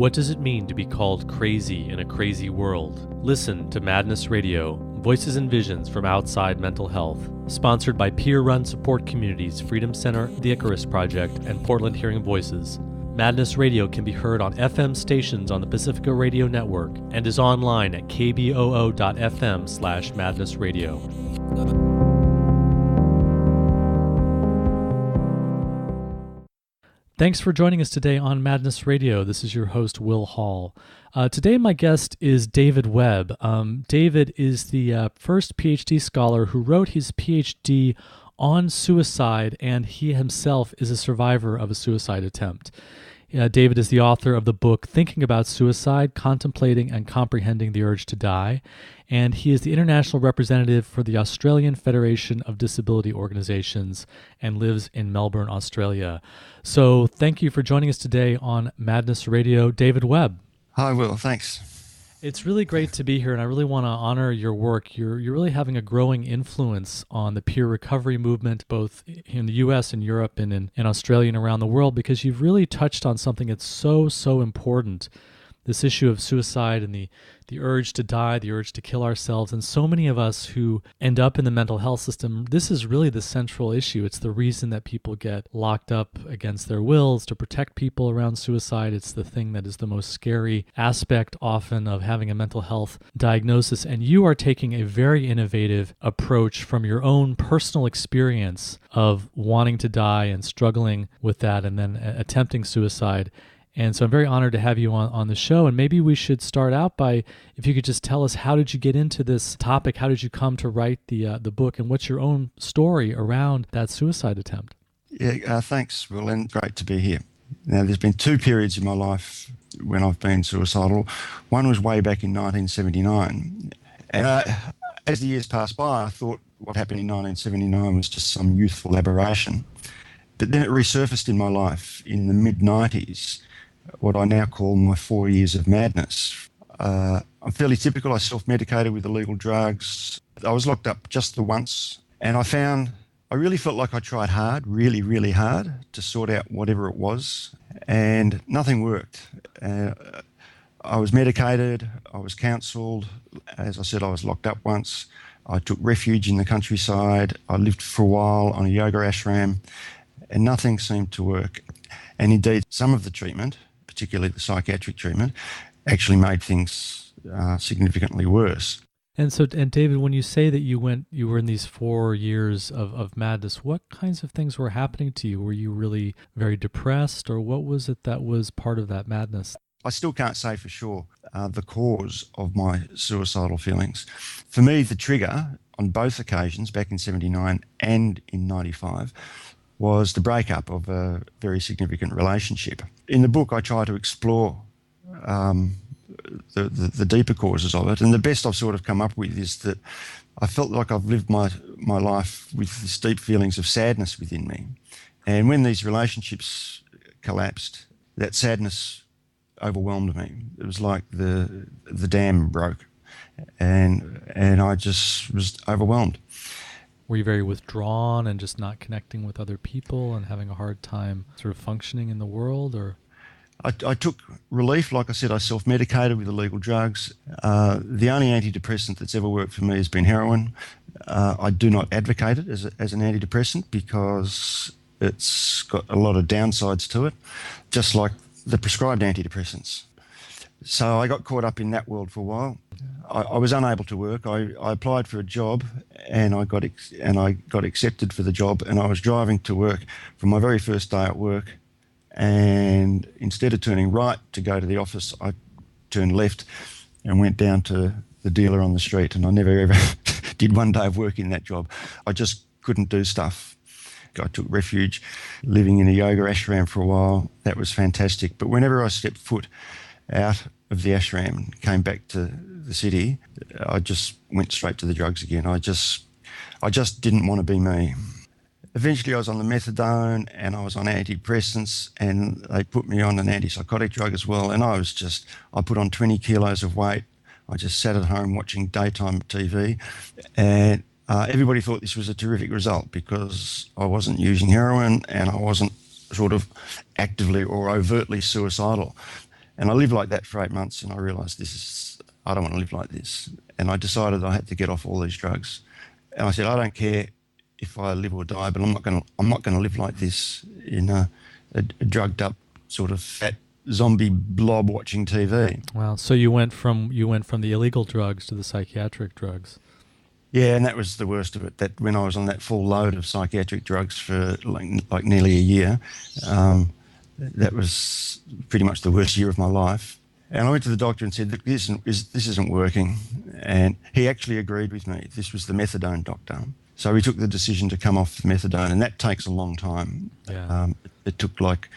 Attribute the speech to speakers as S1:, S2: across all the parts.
S1: What does it mean to be called crazy in a crazy world? Listen to Madness Radio, Voices and Visions from Outside Mental Health, sponsored by peer-run support communities Freedom Center, the Icarus Project, and Portland Hearing Voices. Madness Radio can be heard on FM stations on the Pacifica Radio Network and is online at kboo.fm/madnessradio. Thanks for joining us today on Madness Radio. This is your host, Will Hall. Today, my guest is David Webb. David is the first PhD scholar who wrote his PhD on suicide, and he himself is a survivor of a suicide attempt. David is the author of the book Thinking About Suicide, Contemplating and Comprehending the Urge to Die, and he is the international representative for the Australian Federation of Disability Organizations and lives in Melbourne, Australia. So thank you for joining us today on Madness Radio, David Webb.
S2: Hi, Will. Thanks.
S1: It's really great to be here, and I really want to honor your work. You're really having a growing influence on the peer recovery movement, both in the U.S. and Europe and in Australia and around the world, because you've really touched on something that's so important, this issue of suicide and the urge to die, the urge to kill ourselves. And so many of us who end up in the mental health system, this is really the central issue. It's the reason that people get locked up against their wills to protect people around suicide. It's the thing that is the most scary aspect often of having a mental health diagnosis. And you are taking a very innovative approach from your own personal experience of wanting to die and struggling with that and then attempting suicide. And so I'm very honored to have you on the show. And maybe we should start out by, if you could just tell us, how did you get into this topic? How did you come to write the book? And what's your own story around that suicide attempt?
S2: Yeah, thanks, Will, and great to be here. Now, there's been two periods in my life when I've been suicidal. One was way back in 1979. And as the years passed by, I thought what happened in 1979 was just some youthful aberration. But then it resurfaced in my life in the mid-90s. What I now call my 4 years of madness. I'm fairly typical. I self-medicated with illegal drugs. I was locked up just the once, and I really felt like I tried hard, really hard, to sort out whatever it was, and nothing worked. I was medicated, I was counselled. As I said, I was locked up once. I took refuge in the countryside. I lived for a while on a yoga ashram, and nothing seemed to work. And indeed, some of the treatment, particularly the psychiatric treatment, actually made things significantly worse.
S1: And David, when you say that you were in these 4 years of madness, what kinds of things were happening to you? Were you really very depressed, or what was it that was part of that madness?
S2: I still can't say for sure the cause of my suicidal feelings. For me, the trigger on both occasions, back in 79 and in 95, was the breakup of a very significant relationship. In the book, I try to explore the deeper causes of it, and the best I've sort of come up with is that I felt like I've lived my life with these deep feelings of sadness within me. And when these relationships collapsed, that sadness overwhelmed me. It was like the dam broke, and I just was overwhelmed.
S1: Were you very withdrawn and just not connecting with other people and having a hard time sort of functioning in the world? Or
S2: I took relief. Like I said, I self-medicated with illegal drugs. The only antidepressant that's ever worked for me has been heroin. I do not advocate it as an antidepressant because it's got a lot of downsides to it, just like the prescribed antidepressants. So I got caught up in that world for a while. I was unable to work. I applied for a job and I got accepted for the job, and I was driving to work for my very first day at work, and instead of turning right to go to the office, I turned left and went down to the dealer on the street, and I never ever did one day of work in that job. I just couldn't do stuff. I took refuge living in a yoga ashram for a while. That was fantastic. But whenever I stepped foot out of the ashram and came back to the city, I just went straight to the drugs again. I just didn't want to be me. Eventually I was on the methadone and I was on antidepressants, and they put me on an antipsychotic drug as well. And I put on 20 kilos of weight. I just sat at home watching daytime TV, and everybody thought this was a terrific result because I wasn't using heroin and I wasn't sort of actively or overtly suicidal. And I lived like that for 8 months, and I realised I don't want to live like this. And I decided I had to get off all these drugs. And I said, I don't care if I live or die, but I'm not going to live like this in a drugged up sort of fat zombie blob watching TV.
S1: Wow. So you went from the illegal drugs to the psychiatric drugs.
S2: Yeah, and that was the worst of it. That when I was on that full load of psychiatric drugs for like nearly a year, that was pretty much the worst year of my life. And I went to the doctor and said, "Look, this isn't working." And he actually agreed with me. This was the methadone doctor. So we took the decision to come off the methadone, and that takes a long time.
S1: Yeah.
S2: It took like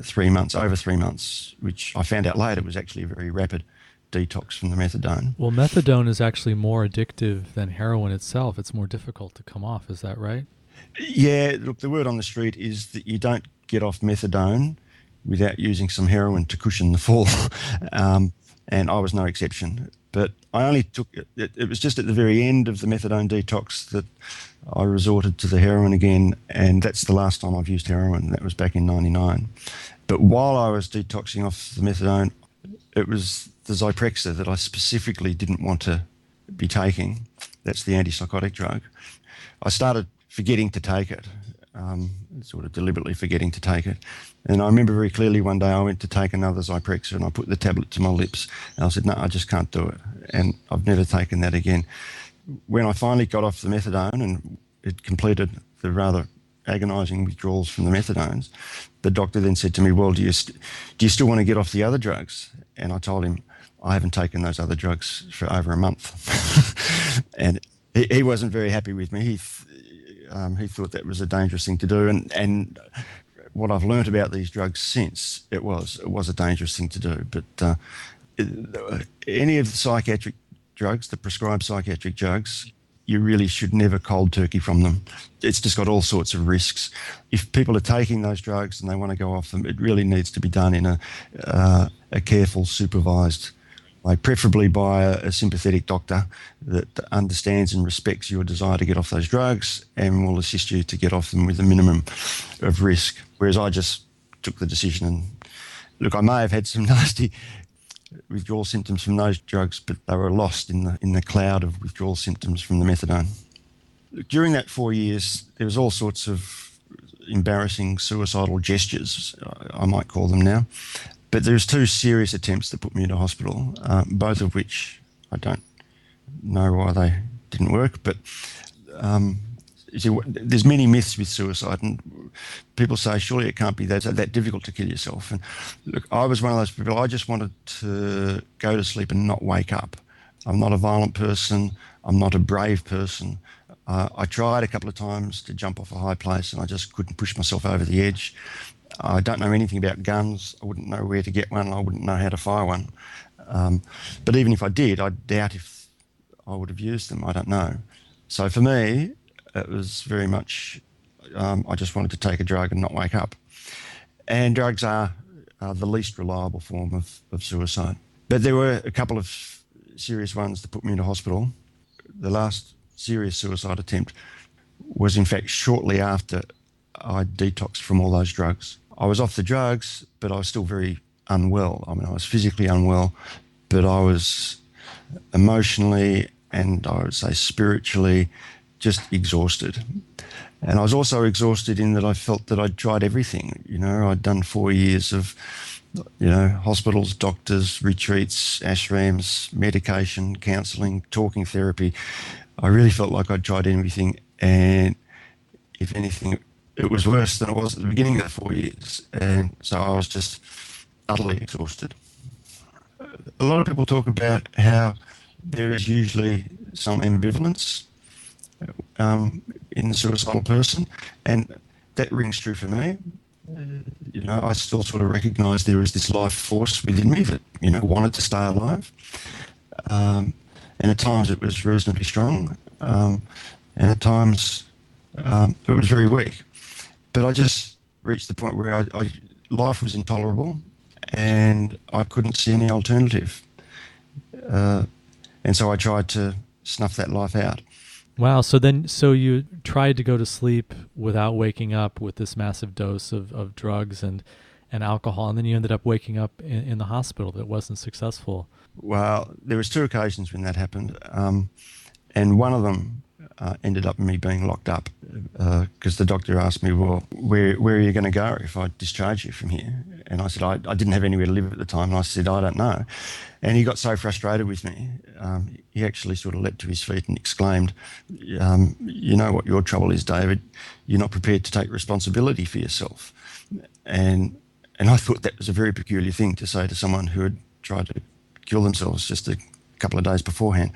S2: 3 months, over 3 months, which I found out later was actually a very rapid detox from the methadone.
S1: Well, methadone is actually more addictive than heroin itself. It's more difficult to come off. Is that right?
S2: Yeah, look, the word on the street is that you don't get off methadone without using some heroin to cushion the fall. And I was no exception. But I only took it. It was just at the very end of the methadone detox that I resorted to the heroin again, and that's the last time I've used heroin. That was back in '99. But while I was detoxing off the methadone, it was the Zyprexa that I specifically didn't want to be taking. That's the antipsychotic drug. I started forgetting to take it, sort of deliberately forgetting to take it. And I remember very clearly one day I went to take another Zyprexa and I put the tablet to my lips and I said, no, I just can't do it. And I've never taken that again. When I finally got off the methadone and it completed the rather agonising withdrawals from the methadones, the doctor then said to me, well, do you still want to get off the other drugs? And I told him, I haven't taken those other drugs for over a month. And he wasn't very happy with me. He thought that was a dangerous thing to do. And what I've learnt about these drugs since, it was a dangerous thing to do. But any of the psychiatric drugs, the prescribed psychiatric drugs, you really should never cold turkey from them. It's just got all sorts of risks. If people are taking those drugs and they want to go off them, it really needs to be done in a careful, supervised way, preferably by a sympathetic doctor that understands and respects your desire to get off those drugs and will assist you to get off them with a minimum of risk. Whereas I just took the decision and, look, I may have had some nasty withdrawal symptoms from those drugs, but they were lost in the cloud of withdrawal symptoms from the methadone. During that 4 years, there was all sorts of embarrassing suicidal gestures, I might call them now. But there's 2 serious attempts that put me into hospital, both of which I don't know why they didn't work. But you see, there's many myths with suicide, and people say, surely it can't be that difficult to kill yourself. And look, I was one of those people, I just wanted to go to sleep and not wake up. I'm not a violent person. I'm not a brave person. I tried a couple of times to jump off a high place and I just couldn't push myself over the edge. I don't know anything about guns. I wouldn't know where to get one. I wouldn't know how to fire one. But even if I did, I doubt if I would have used them. I don't know. So for me, it was very much, I just wanted to take a drug and not wake up. And drugs are the least reliable form of suicide. But there were a couple of serious ones that put me into hospital. The last serious suicide attempt was in fact shortly after I detoxed from all those drugs. I was off the drugs, but I was still very unwell. I mean, I was physically unwell, but I was emotionally and I would say spiritually just exhausted. And I was also exhausted in that I felt that I'd tried everything. You know, I'd done 4 years of, hospitals, doctors, retreats, ashrams, medication, counselling, talking therapy. I really felt like I'd tried everything, and if anything, it was worse than it was at the beginning of the 4 years. And so I was just utterly exhausted. A lot of people talk about how there is usually some ambivalence in the suicidal person, and that rings true for me. I still sort of recognise there is this life force within me that, wanted to stay alive. And at times it was reasonably strong, and at times it was very weak. But I just reached the point where life was intolerable and I couldn't see any alternative. And so I tried to snuff that life out.
S1: Wow. So you tried to go to sleep without waking up with this massive dose of drugs, and and alcohol, and then you ended up waking up in the hospital that wasn't successful.
S2: Well, there was 2 occasions when that happened, and one of them ended up me being locked up because the doctor asked me, well, where are you going to go if I discharge you from here? And I said, I didn't have anywhere to live at the time, and I said, I don't know. And he got so frustrated with me, he actually sort of leapt to his feet and exclaimed, you know what your trouble is, David, you're not prepared to take responsibility for yourself. And I thought that was a very peculiar thing to say to someone who had tried to kill themselves just a couple of days beforehand.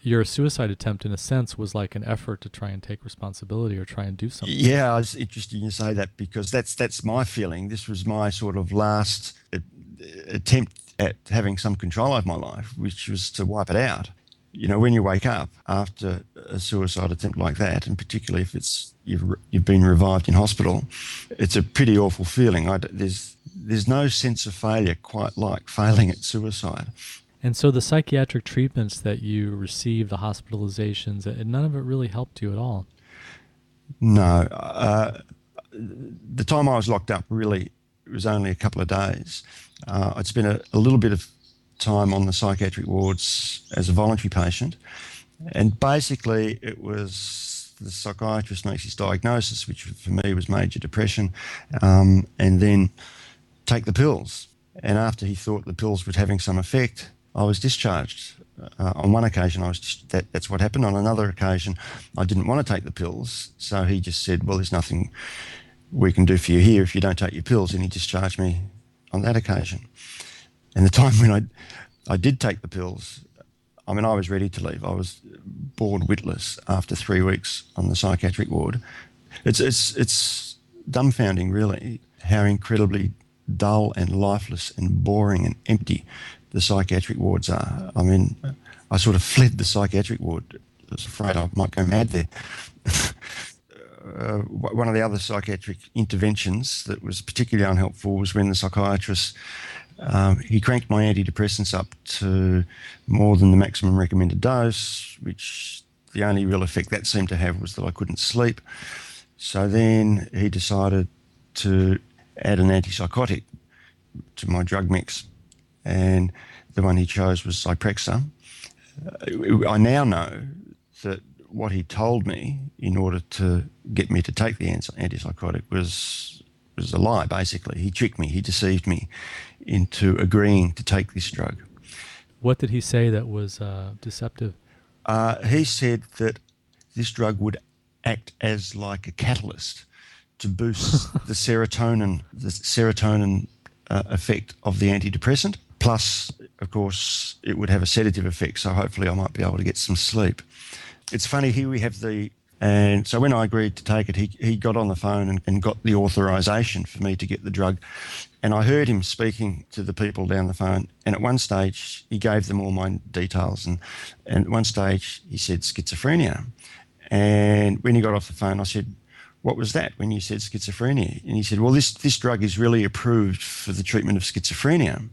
S1: Your suicide attempt, in a sense, was like an effort to try and take responsibility or try and do something.
S2: Yeah, it's interesting you say that, because that's my feeling. This was my sort of last attempt at having some control over my life, which was to wipe it out. You know, when you wake up after a suicide attempt like that, and particularly if you've been revived in hospital, it's a pretty awful feeling. There's no sense of failure quite like failing at suicide.
S1: And so the psychiatric treatments that you received, the hospitalizations, none of it really helped you at all.
S2: No. The time I was locked up, really, it was only a couple of days. I'd spent a little bit of time on the psychiatric wards as a voluntary patient, and basically it was the psychiatrist makes his diagnosis, which for me was major depression, and then take the pills. And after he thought the pills were having some effect, I was discharged. On one occasion, that's what happened. On another occasion, I didn't want to take the pills, so he just said, well, there's nothing we can do for you here if you don't take your pills, and he discharged me on that occasion. And the time when I did take the pills, I mean, I was ready to leave. I was bored witless after 3 weeks on the psychiatric ward. It's dumbfounding, really, how incredibly dull and lifeless and boring and empty the psychiatric wards are. I mean, I sort of fled the psychiatric ward. I was afraid I might go mad there. One of the other psychiatric interventions that was particularly unhelpful was when the psychiatrist, he cranked my antidepressants up to more than the maximum recommended dose, which the only real effect that seemed to have was that I couldn't sleep. So then he decided to add an antipsychotic to my drug mix, and the one he chose was Zyprexa. I now know that what he told me in order to get me to take the antipsychotic was a lie, basically. He tricked me, he deceived me into agreeing to take this drug.
S1: What did he say that was deceptive?
S2: He said that this drug would act as like a catalyst to boost the serotonin effect of the antidepressant. Plus, of course, it would have a sedative effect, so hopefully I might be able to get some sleep. It's funny, here we have and so when I agreed to take it, he got on the phone and got the authorisation for me to get the drug. And I heard him speaking to the people down the phone, and at one stage he gave them all my details, and at one stage he said schizophrenia. And when he got off the phone, I said, what was that when you said schizophrenia? And he said, well, this drug is really approved for the treatment of schizophrenia.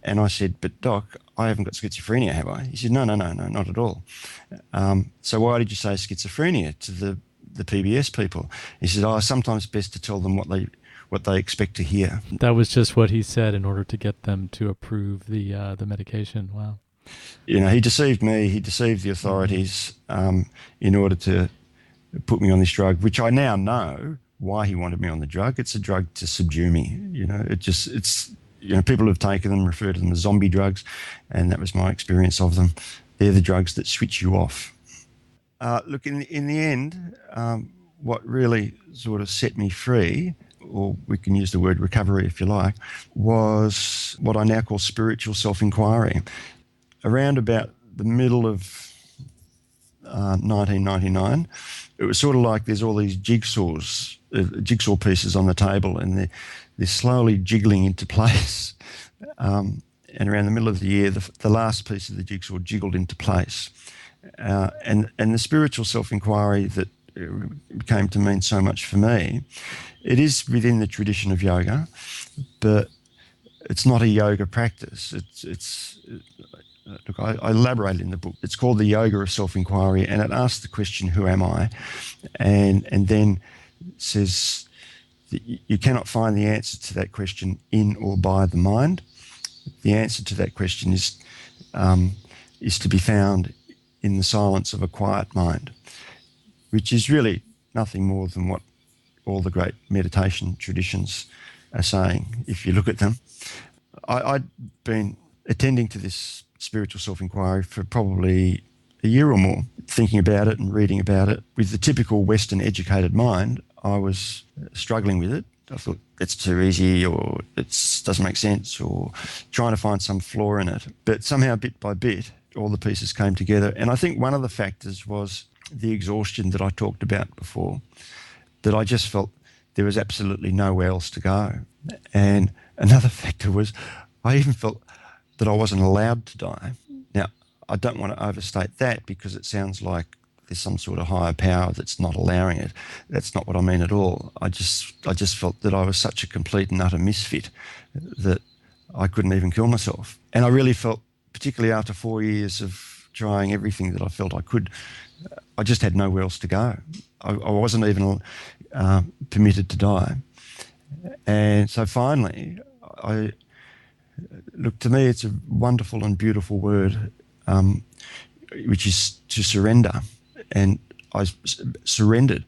S2: And I said, but doc, I haven't got schizophrenia, have I? He said, no, not at all. So why did you say schizophrenia to the PBS people? He said, sometimes best to tell them what they expect to hear.
S1: That was just what he said in order to get them to approve the medication. Wow.
S2: You know, he deceived me, he deceived the authorities in order to put me on this drug, which I now know why he wanted me on the drug. It's a drug to subdue me. You know, people who've taken them refer to them as zombie drugs, and that was my experience of them. They're the drugs that switch you off. Look, in the end, what really sort of set me free, or we can use the word recovery if you like, was what I now call spiritual self-inquiry. Around about the middle of 1999, it was sort of like there's all these jigsaw pieces on the table, and they're slowly jiggling into place. And around the middle of the year, the last piece of the jigsaw jiggled into place. And the spiritual self-inquiry that came to mean so much for me, it is within the tradition of yoga, but it's not a yoga practice. Look, I elaborated in the book. It's called the Yoga of Self-Inquiry, and it asks the question, who am I? And then says You cannot find the answer to that question in or by the mind. The answer to that question is to be found in the silence of a quiet mind, which is really nothing more than what all the great meditation traditions are saying, if you look at them. I'd been attending to this spiritual self-inquiry for probably a year or more, thinking about it and reading about it. With the typical Western educated mind, I was struggling with it. I thought, that's too easy, or it doesn't make sense, or trying to find some flaw in it. But somehow, bit by bit, all the pieces came together. And I think one of the factors was the exhaustion that I talked about before, that I just felt there was absolutely nowhere else to go. And another factor was I even felt that I wasn't allowed to die. Now, I don't want to overstate that, because it sounds like there's some sort of higher power that's not allowing it. That's not what I mean at all. I just felt that I was such a complete and utter misfit that I couldn't even kill myself. And I really felt, particularly after 4 years of trying everything that I felt I could, I just had nowhere else to go. I wasn't even permitted to die. And so finally, look, to me, it's a wonderful and beautiful word, which is to surrender. And I surrendered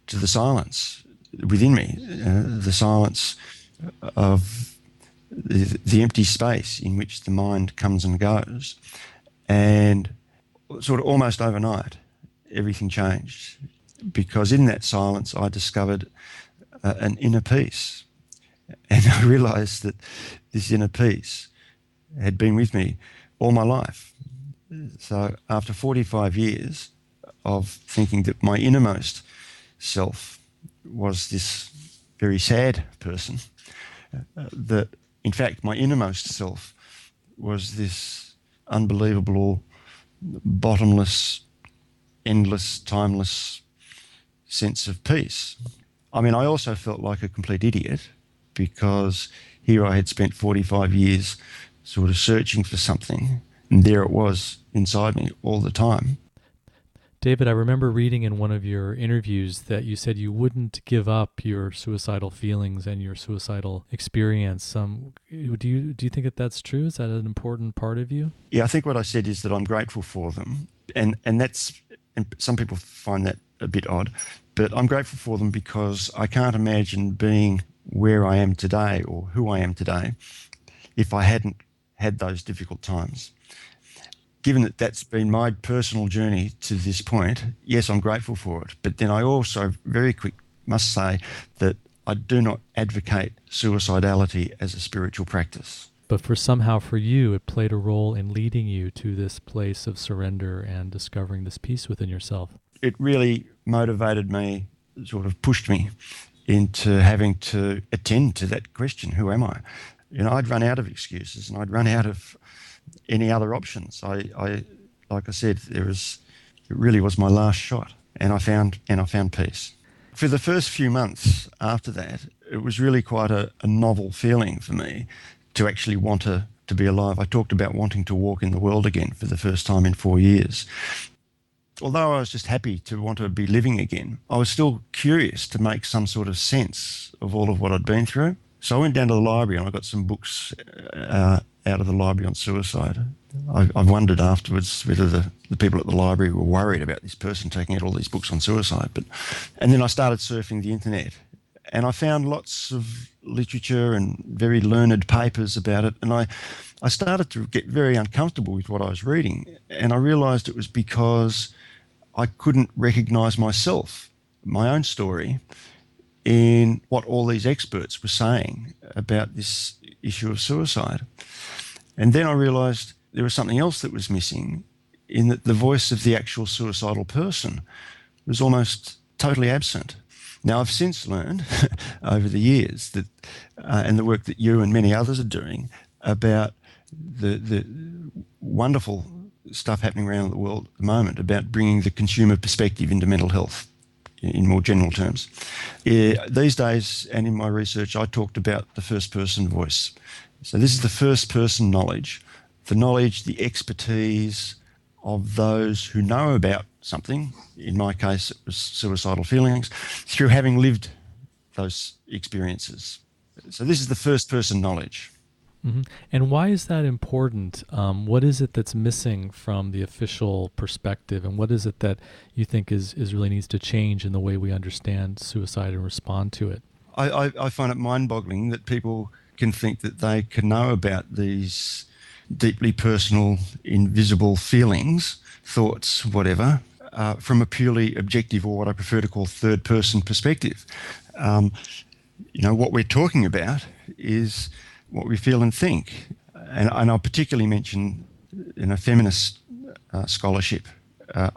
S2: to the silence within me, the silence of the empty space in which the mind comes and goes. And sort of almost overnight, everything changed, because in that silence I discovered an inner peace. And I realised that this inner peace had been with me all my life. So after 45 years of thinking that my innermost self was this very sad person, that in fact my innermost self was this unbelievable, bottomless, endless, timeless sense of peace. I mean, I also felt like a complete idiot, because here I had spent 45 years sort of searching for something, and there it was inside me all the time.
S1: David, I remember reading in one of your interviews that you said you wouldn't give up your suicidal feelings and your suicidal experience. Do you think that that's true? Is that an important part of you?
S2: Yeah, I think what I said is that I'm grateful for them, and some people find that a bit odd, but I'm grateful for them because I can't imagine being where I am today or who I am today if I hadn't had those difficult times. Given that that's been my personal journey to this point, yes, I'm grateful for it. But then I also very quick must say that I do not advocate suicidality as a spiritual practice.
S1: But for you, it played a role in leading you to this place of surrender and discovering this peace within yourself.
S2: It really motivated me, sort of pushed me into having to attend to that question, who am I? You know, I'd run out of excuses and I'd run out of any other options. I like I said, it really was my last shot, and I found peace. For the first few months after that, it was really quite a novel feeling for me to actually want to be alive. I talked about wanting to walk in the world again for the first time in 4 years. Although I was just happy to want to be living again, I was still curious to make some sort of sense of all of what I'd been through. So I went down to the library and I got some books out of the library on suicide. I've wondered afterwards whether the people at the library were worried about this person taking out all these books on suicide. And then I started surfing the internet, and I found lots of literature and very learned papers about it. And I started to get very uncomfortable with what I was reading, and I realised it was because I couldn't recognise myself, my own story, in what all these experts were saying about this issue of suicide. And then I realised there was something else that was missing, in that the voice of the actual suicidal person was almost totally absent. Now, I've since learned over the years that, and the work that you and many others are doing, about the wonderful stuff happening around the world at the moment about bringing the consumer perspective into mental health in more general terms. These days, and in my research, I talked about the first-person voice. So this is the first-person knowledge, the expertise of those who know about something. In my case, it was suicidal feelings, through having lived those experiences. So this is the first person knowledge.
S1: Mm-hmm. And why is that important? What is it that's missing from the official perspective, and what is it that you think is really needs to change in the way we understand suicide and respond to it?
S2: I find it mind-boggling that people can think that they can know about these deeply personal, invisible feelings, thoughts, whatever, from a purely objective, or what I prefer to call third-person perspective. What we're talking about is what we feel and think. And I'll particularly mention feminist scholarship.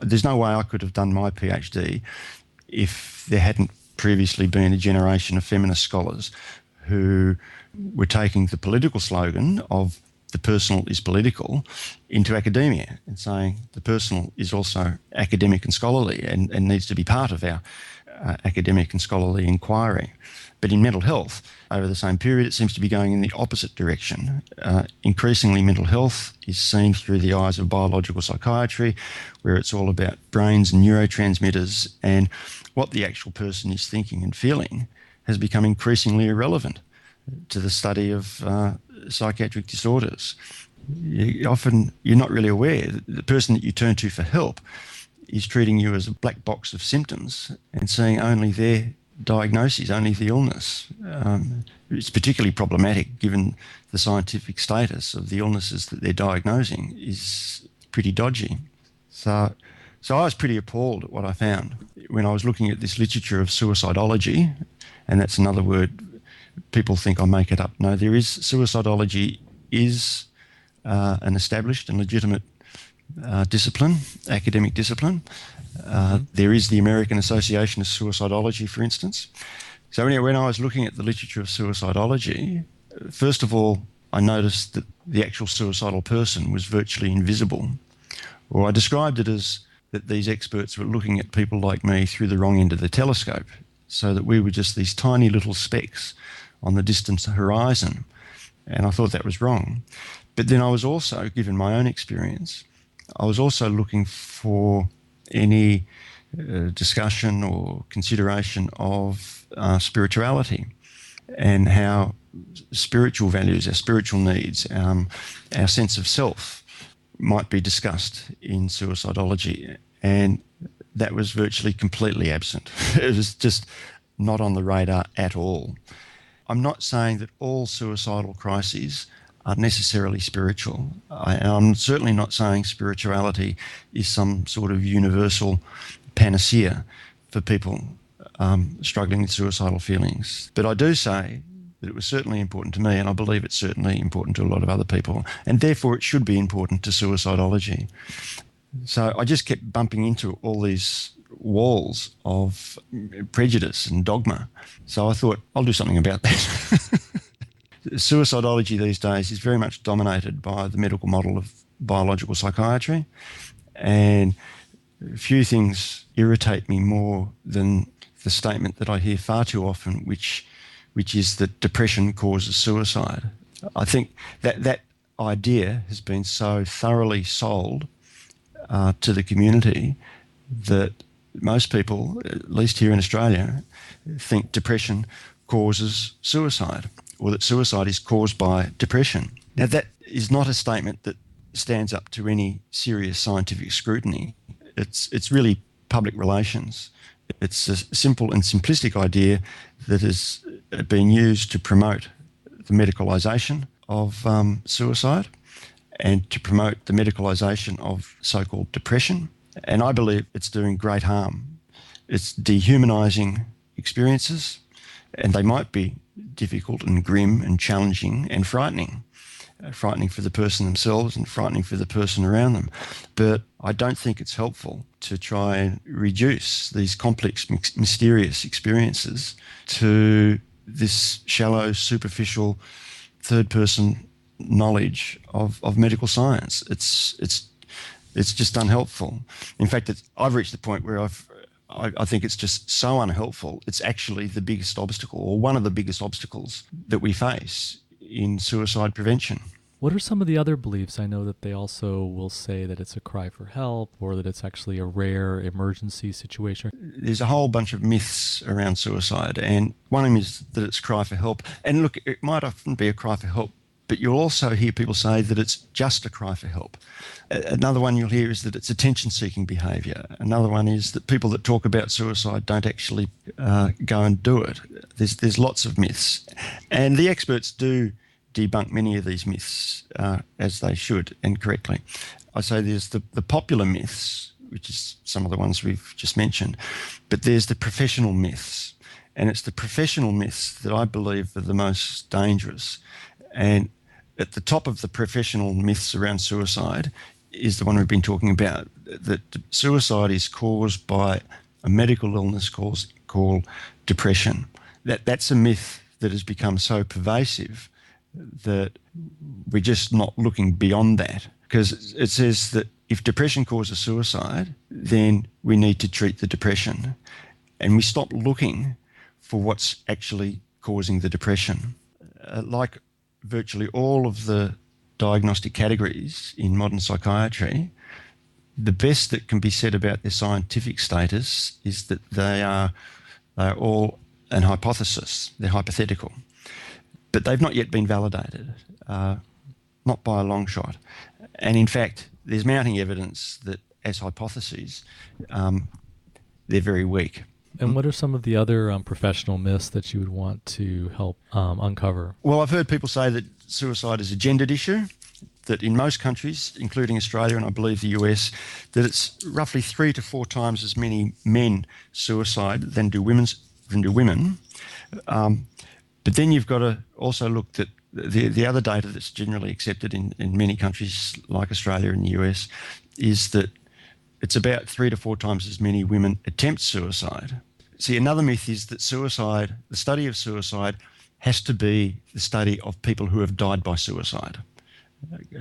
S2: There's no way I could have done my PhD if there hadn't previously been a generation of feminist scholars who were taking the political slogan of the personal is political into academia and saying the personal is also academic and scholarly and needs to be part of our academic and scholarly inquiry. But in mental health, over the same period, it seems to be going in the opposite direction. Increasingly, mental health is seen through the eyes of biological psychiatry, where it's all about brains and neurotransmitters, and what the actual person is thinking and feeling has become increasingly irrelevant to the study of psychiatric disorders. You're not really aware that the person that you turn to for help is treating you as a black box of symptoms and seeing only their diagnosis, only the illness. It's particularly problematic given the scientific status of the illnesses that they're diagnosing is pretty dodgy. So I was pretty appalled at what I found when I was looking at this literature of suicidology, and that's another word people think I make it up. No, there is suicidology is an established and legitimate discipline, academic discipline. There is the American Association of Suicidology, for instance. So when I was looking at the literature of suicidology, first of all, I noticed that the actual suicidal person was virtually invisible. Or I described it as that these experts were looking at people like me through the wrong end of the telescope, so that we were just these tiny little specks on the distant horizon. And I thought that was wrong. But then I was also, given my own experience, I was also looking for any discussion or consideration of spirituality and how spiritual values, our spiritual needs, our sense of self might be discussed in suicidology. And that was virtually completely absent. It was just not on the radar at all. I'm not saying that all suicidal crises are necessarily spiritual. I'm certainly not saying spirituality is some sort of universal panacea for people struggling with suicidal feelings. But I do say that it was certainly important to me, and I believe it's certainly important to a lot of other people, and therefore it should be important to suicidology. So I just kept bumping into all these walls of prejudice and dogma. So I thought, I'll do something about that. Suicidology these days is very much dominated by the medical model of biological psychiatry, and few things irritate me more than the statement that I hear far too often, which is that depression causes suicide. I think that idea has been so thoroughly sold to the community that most people, at least here in Australia, think depression causes suicide, or that suicide is caused by depression. Now, that is not a statement that stands up to any serious scientific scrutiny. It's really public relations. It's a simple and simplistic idea that has been used to promote the medicalisation of suicide and to promote the medicalisation of so-called depression. And I believe it's doing great harm. It's dehumanising experiences, and they might be difficult and grim and challenging and frightening. Frightening for the person themselves and frightening for the person around them. But I don't think it's helpful to try and reduce these complex, mysterious experiences to this shallow, superficial, third-person knowledge of medical science. It's just unhelpful. In fact, I've reached the point where I think it's just so unhelpful. It's actually the biggest obstacle, or one of the biggest obstacles that we face in suicide prevention.
S1: What are some of the other beliefs? I know that they also will say that it's a cry for help or that it's actually a rare emergency situation.
S2: There's a whole bunch of myths around suicide, and one of them is that it's a cry for help. And look, it might often be a cry for help, but you'll also hear people say that it's just a cry for help. Another one you'll hear is that it's attention-seeking behaviour. Another one is that people that talk about suicide don't actually go and do it. There's lots of myths. And the experts do debunk many of these myths as they should, and correctly. I say there's the popular myths, which is some of the ones we've just mentioned, but there's the professional myths. And it's the professional myths that I believe are the most dangerous. And at the top of the professional myths around suicide is the one we've been talking about, that suicide is caused by a medical illness called depression. That's a myth that has become so pervasive that we're just not looking beyond that, because it says that if depression causes suicide, then we need to treat the depression. And we stop looking for what's actually causing the depression. Like virtually all of the diagnostic categories in modern psychiatry, the best that can be said about their scientific status is that they are all an hypothesis. They're hypothetical. But they've not yet been validated, not by a long shot. And in fact, there's mounting evidence that as hypotheses, they're very weak.
S1: And what are some of the other professional myths that you would want to help uncover?
S2: Well, I've heard people say that suicide is a gendered issue, that in most countries, including Australia and I believe the US, that it's roughly 3 to 4 times as many men suicide than do women. But then you've got to also look at the other data that's generally accepted in many countries like Australia and the US is that it's about 3 to 4 times as many women attempt suicide. See, another myth is that suicide, the study of suicide, has to be the study of people who have died by suicide.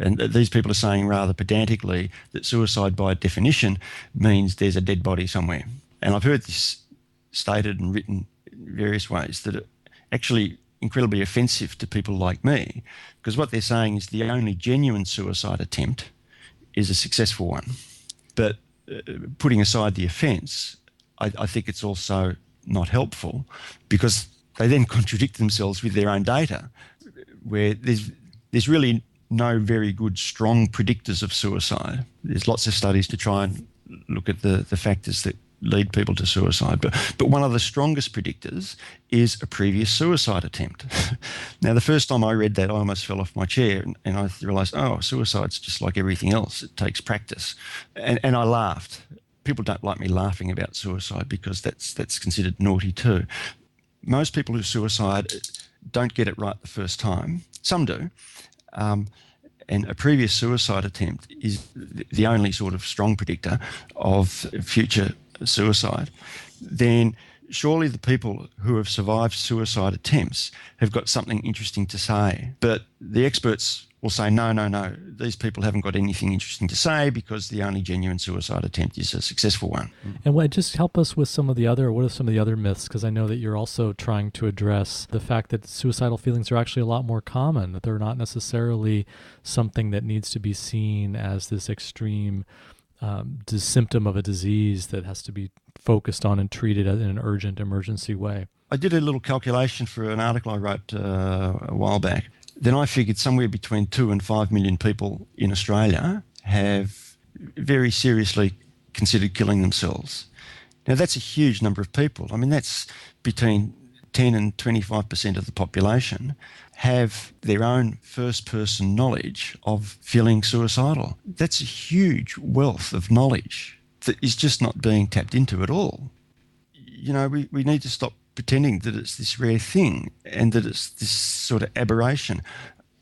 S2: And these people are saying rather pedantically that suicide by definition means there's a dead body somewhere. And I've heard this stated and written in various ways that it actually incredibly offensive to people like me, because what they're saying is the only genuine suicide attempt is a successful one. But putting aside the offence, I think it's also not helpful, because they then contradict themselves with their own data, where there's really no very good, strong predictors of suicide. There's lots of studies to try and look at the factors that lead people to suicide. But one of the strongest predictors is a previous suicide attempt. Now, the first time I read that, I almost fell off my chair and I realised, oh, suicide's just like everything else. It takes practice. And I laughed. People don't like me laughing about suicide because that's considered naughty too. Most people who suicide don't get it right the first time. Some do. And a previous suicide attempt is the only sort of strong predictor of future suicide. Then surely the people who have survived suicide attempts have got something interesting to say. But the experts will say, no, these people haven't got anything interesting to say because the only genuine suicide attempt is a successful one.
S1: And just help us with what are some of the other myths? Because I know that you're also trying to address the fact that suicidal feelings are actually a lot more common, that they're not necessarily something that needs to be seen as this extreme symptom of a disease that has to be focused on and treated in an urgent emergency way.
S2: I did a little calculation for an article I wrote a while back. Then I figured somewhere between 2 and 5 million people in Australia have very seriously considered killing themselves. Now, that's a huge number of people. I mean, that's between 10 and 25% of the population have their own first-person knowledge of feeling suicidal. That's a huge wealth of knowledge that is just not being tapped into at all. You know, we need to stop pretending that it's this rare thing and that it's this sort of aberration.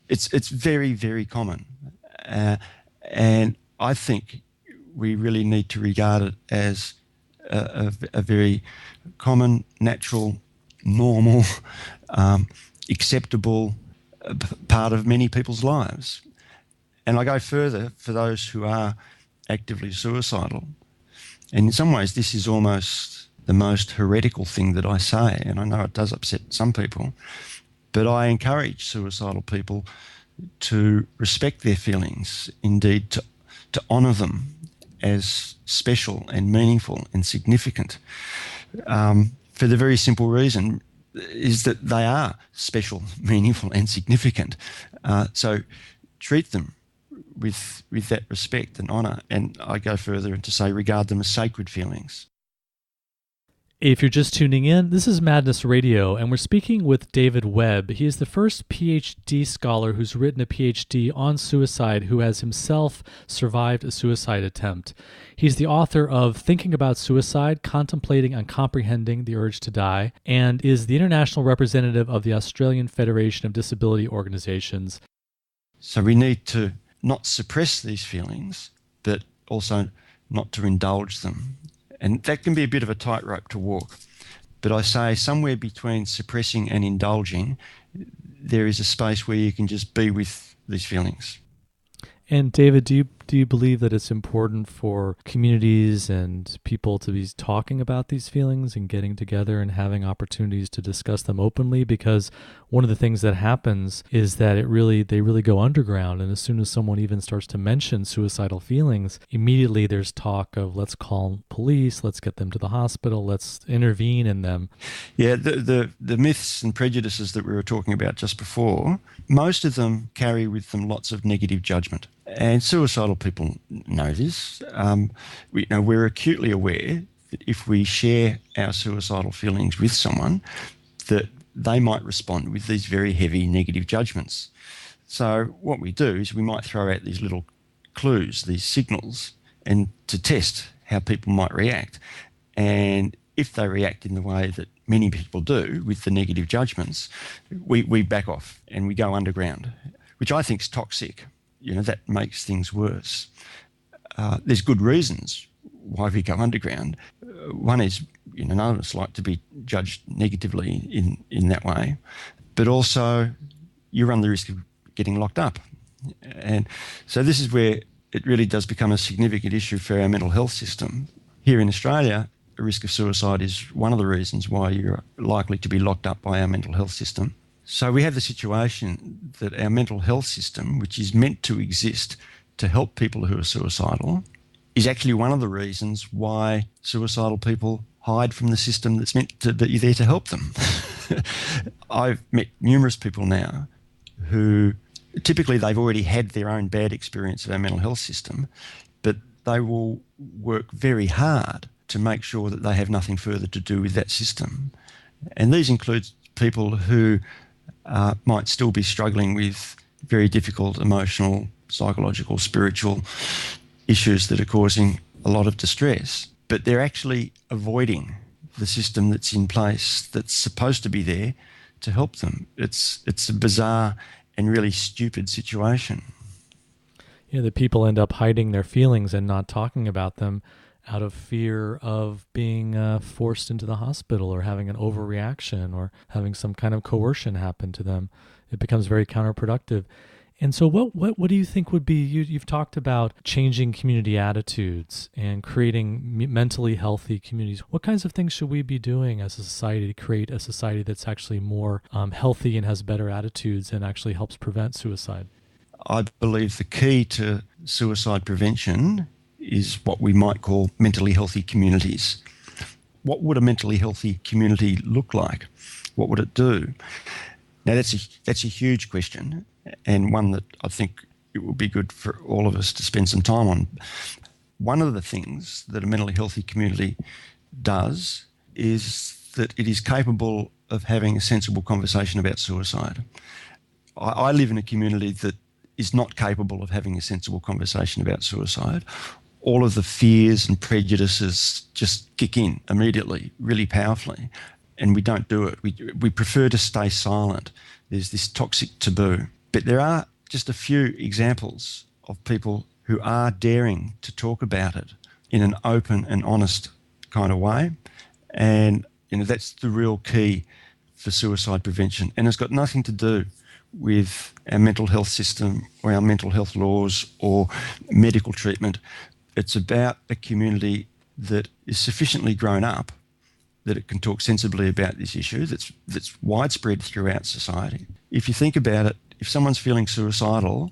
S2: It's very, very common. And I think we really need to regard it as a very common, natural, normal, acceptable part of many people's lives. And I go further for those who are actively suicidal. And in some ways, this is almost the most heretical thing that I say, and I know it does upset some people, but I encourage suicidal people to respect their feelings, indeed to honour them as special and meaningful and significant, for the very simple reason is that they are special, meaningful and significant. So treat them with that respect and honour, and I go further to say regard them as sacred feelings.
S1: If you're just tuning in, this is Madness Radio, and we're speaking with David Webb. He is the first PhD scholar who's written a PhD on suicide who has himself survived a suicide attempt. He's the author of Thinking About Suicide, Contemplating and Comprehending the Urge to Die, and is the international representative of the Australian Federation of Disability Organisations.
S2: So we need to not suppress these feelings, but also not to indulge them. And that can be a bit of a tightrope to walk. But I say somewhere between suppressing and indulging, there is a space where you can just be with these feelings.
S1: And David, do you believe that it's important for communities and people to be talking about these feelings and getting together and having opportunities to discuss them openly? Because one of the things that happens is that they really go underground, and as soon as someone even starts to mention suicidal feelings, immediately there's talk of let's call police, let's get them to the hospital, let's intervene in them.
S2: Yeah, the myths and prejudices that we were talking about just before, most of them carry with them lots of negative judgment. And suicidal people know this. We're acutely aware that if we share our suicidal feelings with someone, that they might respond with these very heavy negative judgments. So what we do is we might throw out these little clues, these signals, and to test how people might react. And if they react in the way that many people do with the negative judgments, we back off and we go underground, which I think is toxic. That makes things worse. There's good reasons why we go underground. One is, none of us like to be judged negatively in that way, but also you run the risk of getting locked up. And so this is where it really does become a significant issue for our mental health system. Here in Australia, a risk of suicide is one of the reasons why you're likely to be locked up by our mental health system. So we have the situation that our mental health system, which is meant to exist to help people who are suicidal, is actually one of the reasons why suicidal people hide from the system that's meant to be there to help them. I've met numerous people now who typically they've already had their own bad experience of our mental health system, but they will work very hard to make sure that they have nothing further to do with that system. And these include people who might still be struggling with very difficult emotional, psychological, spiritual issues that are causing a lot of distress, but they're actually avoiding the system that's in place that's supposed to be there to help them. It's a bizarre and really stupid situation.
S1: Yeah, the people end up hiding their feelings and not talking about them out of fear of being forced into the hospital or having an overreaction or having some kind of coercion happen to them. It becomes very counterproductive. And so what do you think would be, you've talked about changing community attitudes and creating mentally healthy communities. What kinds of things should we be doing as a society to create a society that's actually more healthy and has better attitudes and actually helps prevent suicide?
S2: I believe the key to suicide prevention is what we might call mentally healthy communities. What would a mentally healthy community look like? What would it do? Now, that's a huge question, and one that I think it would be good for all of us to spend some time on. One of the things that a mentally healthy community does is that it is capable of having a sensible conversation about suicide. I live in a community that is not capable of having a sensible conversation about suicide. All of the fears and prejudices just kick in immediately, really powerfully, and we don't do it. We prefer to stay silent. There's this toxic taboo. But there are just a few examples of people who are daring to talk about it in an open and honest kind of way, and that's the real key for suicide prevention. And it's got nothing to do with our mental health system or our mental health laws or medical treatment. It's about a community that is sufficiently grown up that it can talk sensibly about this issue that's widespread throughout society. If you think about it, if someone's feeling suicidal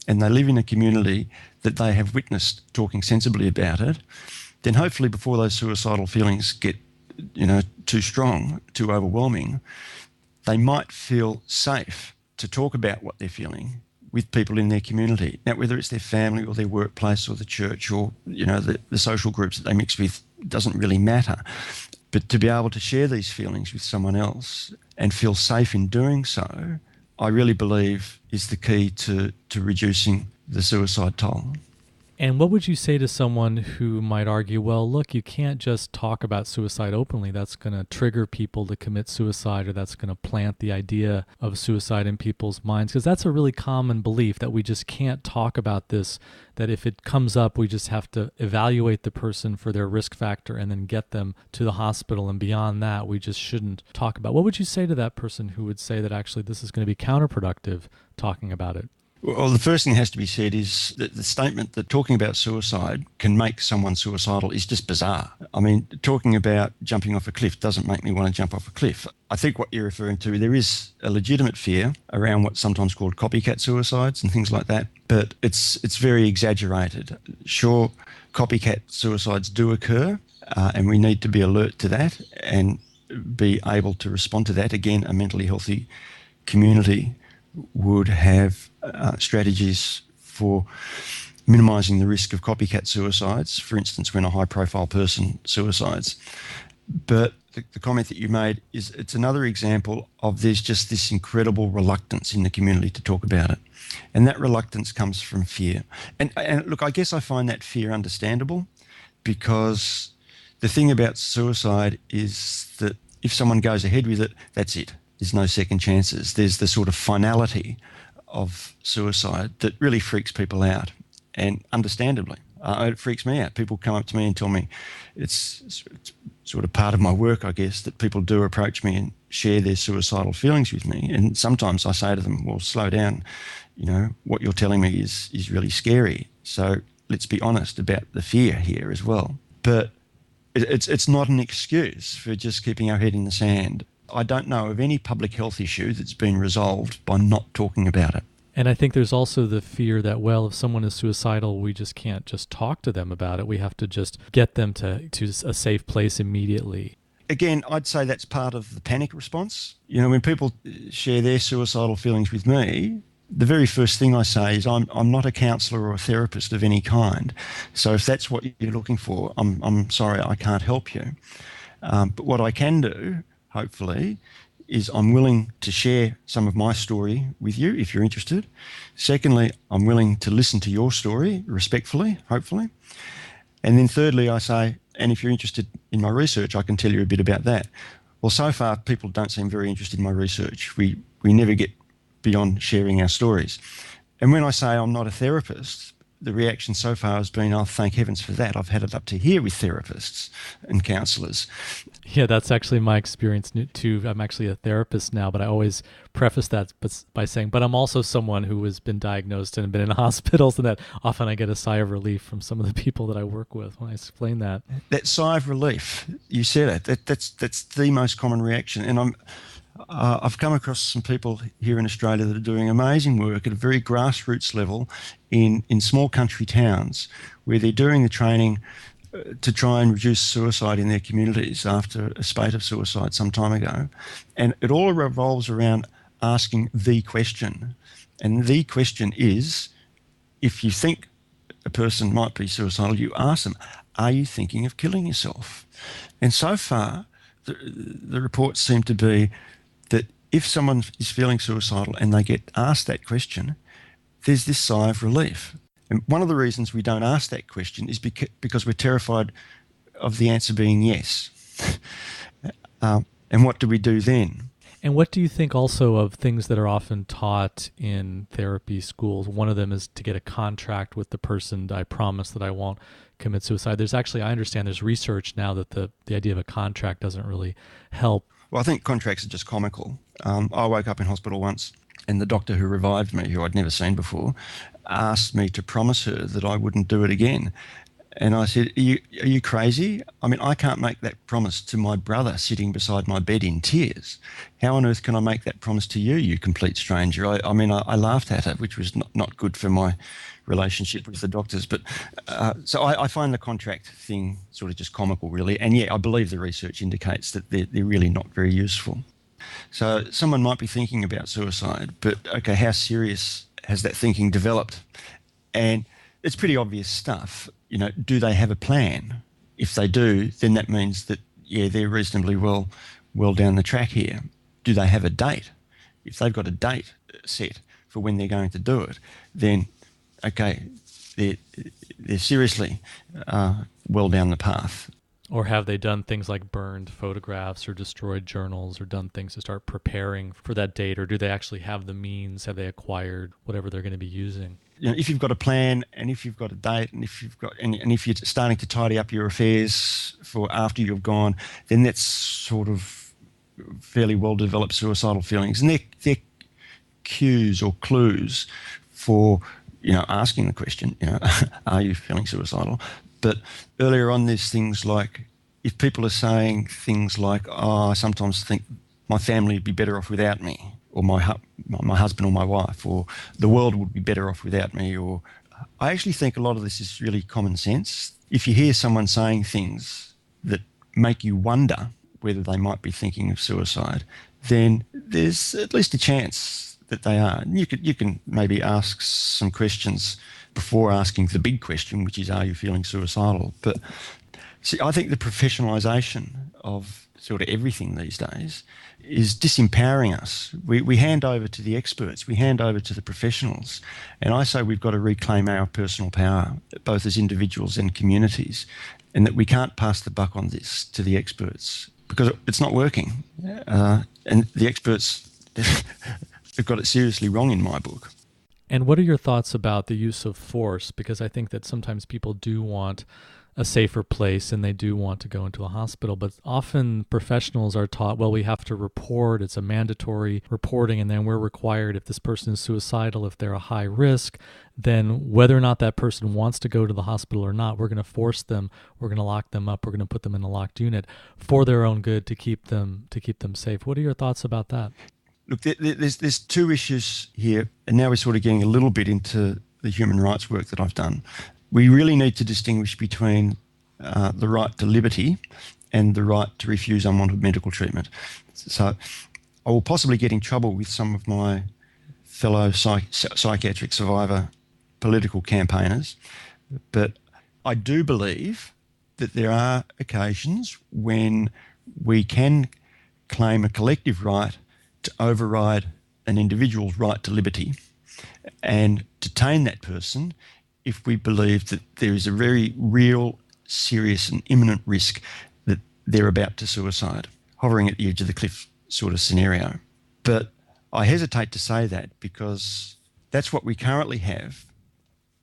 S2: and they live in a community that they have witnessed talking sensibly about it, then hopefully before those suicidal feelings get, too strong, too overwhelming, they might feel safe to talk about what they're feeling with people in their community. Now, whether it's their family or their workplace or the church or, the social groups that they mix with, doesn't really matter. But to be able to share these feelings with someone else and feel safe in doing so, I really believe is the key to reducing the suicide toll.
S1: And what would you say to someone who might argue, well, look, you can't just talk about suicide openly. That's going to trigger people to commit suicide, or that's going to plant the idea of suicide in people's minds? Because that's a really common belief, that we just can't talk about this, that if it comes up, we just have to evaluate the person for their risk factor and then get them to the hospital. And beyond that, we just shouldn't talk about. What would you say to that person who would say that actually this is going to be counterproductive, talking about it?
S2: Well, the first thing that has to be said is that the statement that talking about suicide can make someone suicidal is just bizarre. I mean, talking about jumping off a cliff doesn't make me want to jump off a cliff. I think what you're referring to, there is a legitimate fear around what's sometimes called copycat suicides and things like that, but it's very exaggerated. Sure, copycat suicides do occur, and we need to be alert to that and be able to respond to that. Again, a mentally healthy community would have strategies for minimising the risk of copycat suicides, for instance, when a high-profile person suicides. But the comment that you made is it's another example of there's just this incredible reluctance in the community to talk about it. And that reluctance comes from fear. And look, I guess I find that fear understandable, because the thing about suicide is that if someone goes ahead with it, that's it. There's no second chances. There's the sort of finality of suicide that really freaks people out, and understandably. It freaks me out. People come up to me and tell me, it's sort of part of my work, I guess, that people do approach me and share their suicidal feelings with me. And sometimes I say to them, well, slow down. What you're telling me is really scary. So let's be honest about the fear here as well. But it's not an excuse for just keeping our head in the sand. I don't know of any public health issue that's been resolved by not talking about it.
S1: And I think there's also the fear that, well, if someone is suicidal, we just can't just talk to them about it. We have to just get them to a safe place immediately.
S2: Again, I'd say that's part of the panic response. When people share their suicidal feelings with me, the very first thing I say is I'm not a counsellor or a therapist of any kind. So if that's what you're looking for, I'm sorry, I can't help you. But what I can do, hopefully, is I'm willing to share some of my story with you if you're interested. Secondly, I'm willing to listen to your story respectfully, hopefully. And then thirdly, I say, and if you're interested in my research, I can tell you a bit about that. Well, so far, people don't seem very interested in my research. We never get beyond sharing our stories. And when I say I'm not a therapist, the reaction so far has been, oh, thank heavens for that. I've had it up to here with therapists and counsellors.
S1: Yeah, that's actually my experience too. I'm actually a therapist now, but I always preface that by saying, but I'm also someone who has been diagnosed and been in hospitals, and that often I get a sigh of relief from some of the people that I work with when I explain that. That
S2: sigh of relief, you said it. That's the most common reaction. And I've come across some people here in Australia that are doing amazing work at a very grassroots level in small country towns, where they're doing the training to try and reduce suicide in their communities after a spate of suicide some time ago. And it all revolves around asking the question. And the question is, if you think a person might be suicidal, you ask them, are you thinking of killing yourself? And so far, the reports seem to be that if someone is feeling suicidal and they get asked that question, there's this sigh of relief. And one of the reasons we don't ask that question is because we're terrified of the answer being yes. And what do we do then?
S1: And what do you think also of things that are often taught in therapy schools? One of them is to get a contract with the person. I promise that I won't commit suicide. There's actually, I understand there's research now that the idea of a contract doesn't really help.
S2: Well, I think contracts are just comical. I woke up in hospital once, and the doctor who revived me, who I'd never seen before, asked me to promise her that I wouldn't do it again. And I said, are you crazy? I mean, I can't make that promise to my brother sitting beside my bed in tears. How on earth can I make that promise to you, you complete stranger? I laughed at it, which was not good for my relationship with the doctors. But so I find the contract thing sort of just comical, really. And yeah, I believe the research indicates that they're really not very useful. So someone might be thinking about suicide, but okay, how serious has that thinking developed? And it's pretty obvious stuff. Do they have a plan? If they do, then that means that, yeah, they're reasonably well down the track here. Do they have a date? If they've got a date set for when they're going to do it, then, okay, they're seriously well down the path.
S1: Or have they done things like burned photographs or destroyed journals or done things to start preparing for that date? Or do they actually have the means? Have they acquired whatever they're going to be using?
S2: If you've got a plan and if you've got a date and if you're starting to tidy up your affairs for after you've gone, then that's sort of fairly well-developed suicidal feelings. And they're cues or clues for, asking the question, are you feeling suicidal? But earlier on, there's things like, if people are saying things like, I sometimes think my family would be better off without me, or my husband or my wife, or the world would be better off without me, or I actually think a lot of this is really common sense. If you hear someone saying things that make you wonder whether they might be thinking of suicide, then there's at least a chance that they are. And you can maybe ask some questions before asking the big question, which is, are you feeling suicidal? But see, I think the professionalisation of sort of everything these days is disempowering us. We hand over to the experts, we hand over to the professionals, and I say we've got to reclaim our personal power, both as individuals and communities, and that we can't pass the buck on this to the experts because it's not working. And the experts, they've got it seriously wrong in my book.
S1: And what are your thoughts about the use of force? Because I think that sometimes people do want a safer place and they do want to go into a hospital, but often professionals are taught, well, we have to report, it's a mandatory reporting, and then we're required, if this person is suicidal, if they're a high risk, then whether or not that person wants to go to the hospital or not, we're going to force them, we're going to lock them up, we're going to put them in a locked unit for their own good to keep them safe. What are your thoughts about that?
S2: Look, there's two issues here, and now we're sort of getting a little bit into the human rights work that I've done. We really need to distinguish between the right to liberty and the right to refuse unwanted medical treatment. So I will possibly get in trouble with some of my fellow psychiatric survivor political campaigners, but I do believe that there are occasions when we can claim a collective right to override an individual's right to liberty and detain that person if we believe that there is a very real, serious and imminent risk that they're about to suicide, hovering at the edge of the cliff sort of scenario. But I hesitate to say that because that's what we currently have.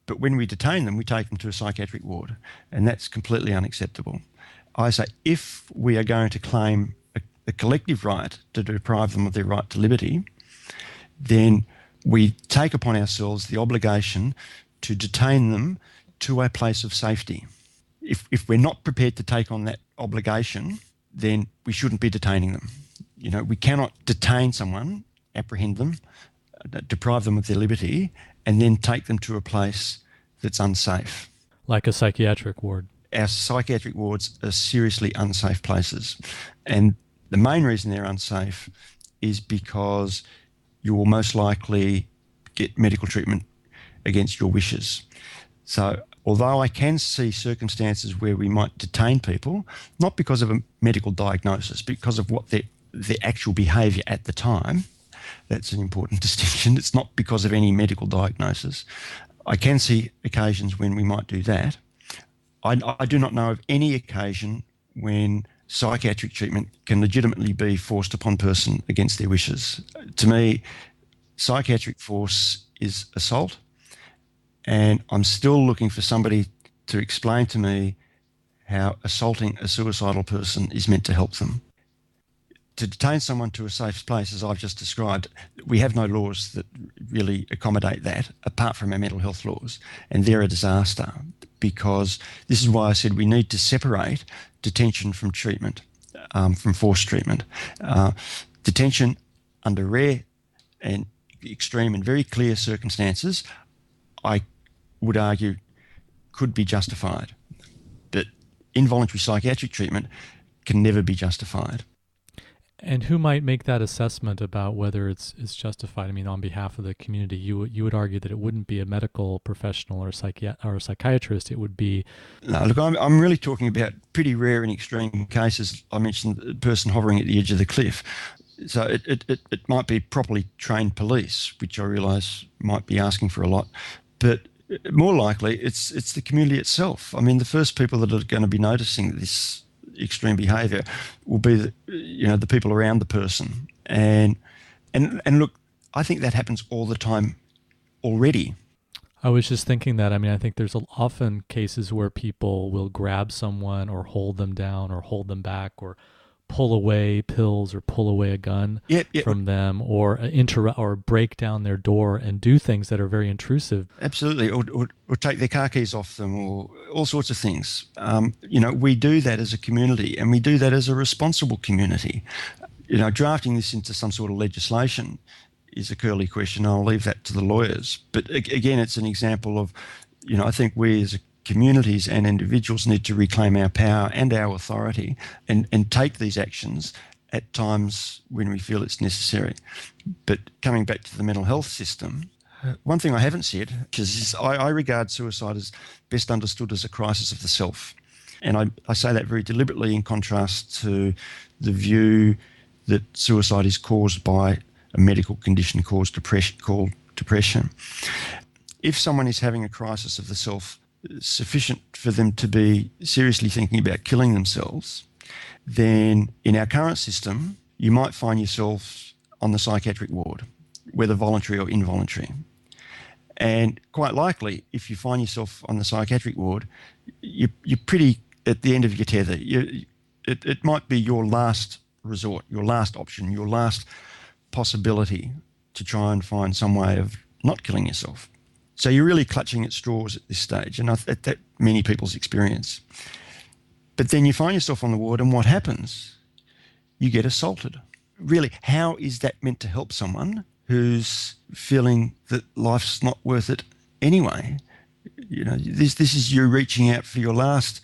S2: But when we detain them, we take them to a psychiatric ward, and that's completely unacceptable. I say if we are going to claim the collective right to deprive them of their right to liberty, then we take upon ourselves the obligation to detain them to a place of safety. If we're not prepared to take on that obligation, then we shouldn't be detaining them. We cannot detain someone, apprehend them, deprive them of their liberty, and then take them to a place that's unsafe.
S1: Like a psychiatric ward.
S2: Our psychiatric wards are seriously unsafe places. And the main reason they're unsafe is because you will most likely get medical treatment against your wishes. So although I can see circumstances where we might detain people, not because of a medical diagnosis, because of what their actual behaviour at the time, that's an important distinction. It's not because of any medical diagnosis. I can see occasions when we might do that. I do not know of any occasion when psychiatric treatment can legitimately be forced upon a person against their wishes. To me, psychiatric force is assault, and I'm still looking for somebody to explain to me how assaulting a suicidal person is meant to help them. To detain someone to a safe place, as I've just described, we have no laws that really accommodate that, apart from our mental health laws, and they're a disaster because this is why I said we need to separate detention from treatment, from forced treatment. Detention under rare and extreme and very clear circumstances, I would argue, could be justified. But involuntary psychiatric treatment can never be justified.
S1: And who might make that assessment about whether it's justified? I mean, on behalf of the community, you would argue that it wouldn't be a medical professional or a psychiatrist. It would be.
S2: No, look, I'm really talking about pretty rare and extreme cases. I mentioned the person hovering at the edge of the cliff. So it might be properly trained police, which I realise might be asking for a lot, but more likely it's the community itself. I mean, the first people that are going to be noticing this extreme behaviour will be the people around the person, and look, I think that happens all the time already.
S1: I was just thinking that. I mean, I think there's often cases where people will grab someone or hold them down or hold them back or pull away pills or pull away a gun from them or or break down their door and do things that are very intrusive.
S2: Absolutely, or take their car keys off them, or all sorts of things. We do that as a community, and we do that as a responsible community. Drafting this into some sort of legislation is a curly question. I'll leave that to the lawyers. But again, it's an example of, I think we as communities and individuals need to reclaim our power and our authority and take these actions at times when we feel it's necessary. But coming back to the mental health system, one thing I haven't said is I regard suicide as best understood as a crisis of the self. And I say that very deliberately in contrast to the view that suicide is caused by a medical condition called depression. If someone is having a crisis of the self sufficient for them to be seriously thinking about killing themselves, then in our current system, you might find yourself on the psychiatric ward, whether voluntary or involuntary. And quite likely, if you find yourself on the psychiatric ward, you're pretty at the end of your tether. It might be your last resort, your last option, your last possibility to try and find some way of not killing yourself. So you're really clutching at straws at this stage, and that many people's experience. But then you find yourself on the ward, and what happens? You get assaulted. Really, how is that meant to help someone who's feeling that life's not worth it anyway? This is you reaching out for your last,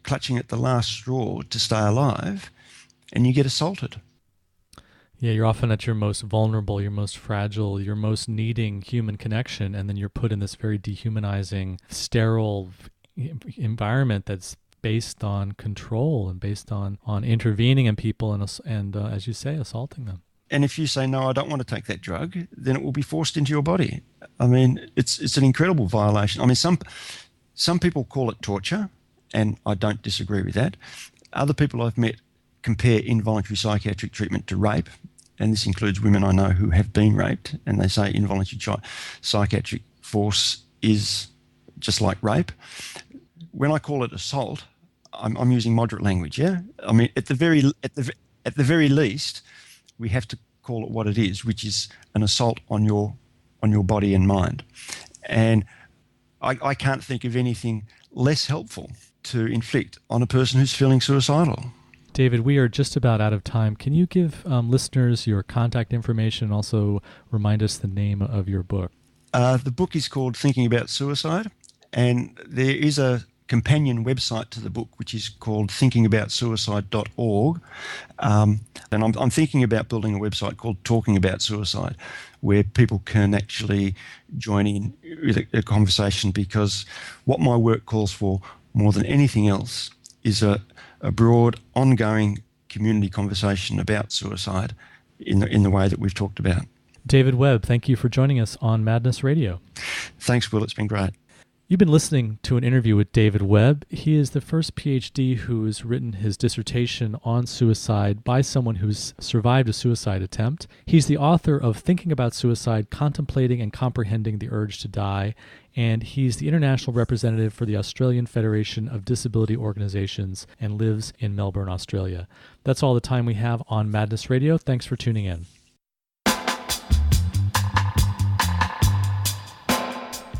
S2: clutching at the last straw to stay alive, and you get assaulted.
S1: Yeah, you're often at your most vulnerable, your most fragile, your most needing human connection, and then you're put in this very dehumanizing, sterile environment that's based on control and based on intervening in people and as you say, assaulting them.
S2: And if you say, no, I don't want to take that drug, then it will be forced into your body. I mean, it's an incredible violation. I mean, some people call it torture, and I don't disagree with that. Other people I've met compare involuntary psychiatric treatment to rape, and this includes women I know who have been raped, and they say involuntary psychiatric force is just like rape. When I call it assault, I'm using moderate language. Yeah, I mean at the very least, we have to call it what it is, which is an assault on your body and mind. And I can't think of anything less helpful to inflict on a person who's feeling suicidal.
S1: David, we are just about out of time. Can you give listeners your contact information and also remind us the name of your book?
S2: The book is called Thinking About Suicide, and there is a companion website to the book which is called thinkingaboutssuicide.org. And I'm thinking about building a website called Talking About Suicide, where people can actually join in with a conversation, because what my work calls for more than anything else is a broad, ongoing community conversation about suicide in the way that we've talked about.
S1: David Webb, thank you for joining us on Madness Radio.
S2: Thanks, Will. It's been great.
S1: You've been listening to an interview with David Webb. He is the first PhD who has written his dissertation on suicide by someone who's survived a suicide attempt. He's the author of Thinking About Suicide, Contemplating and Comprehending the Urge to Die, and he's the international representative for the Australian Federation of Disability Organizations and lives in Melbourne, Australia. That's all the time we have on Madness Radio. Thanks for tuning in.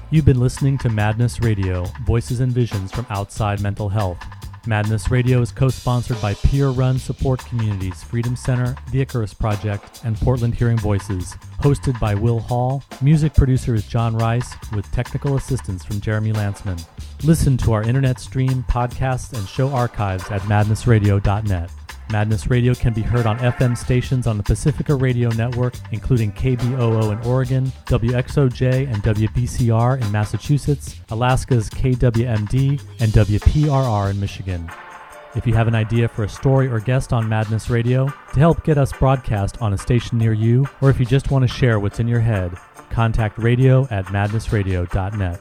S1: You've been listening to Madness Radio, voices and visions from outside mental health. Madness Radio is co-sponsored by peer-run support communities Freedom Center, The Icarus Project, and Portland Hearing Voices. Hosted by Will Hall, music producer is John Rice, with technical assistance from Jeremy Lantzman. Listen to our internet stream, podcasts, and show archives at madnessradio.net. Madness Radio can be heard on FM stations on the Pacifica Radio Network, including KBOO in Oregon, WXOJ and WBCR in Massachusetts, Alaska's KWMD, and WPRR in Michigan. If you have an idea for a story or guest on Madness Radio, to help get us broadcast on a station near you, or if you just want to share what's in your head, contact radio@madnessradio.net.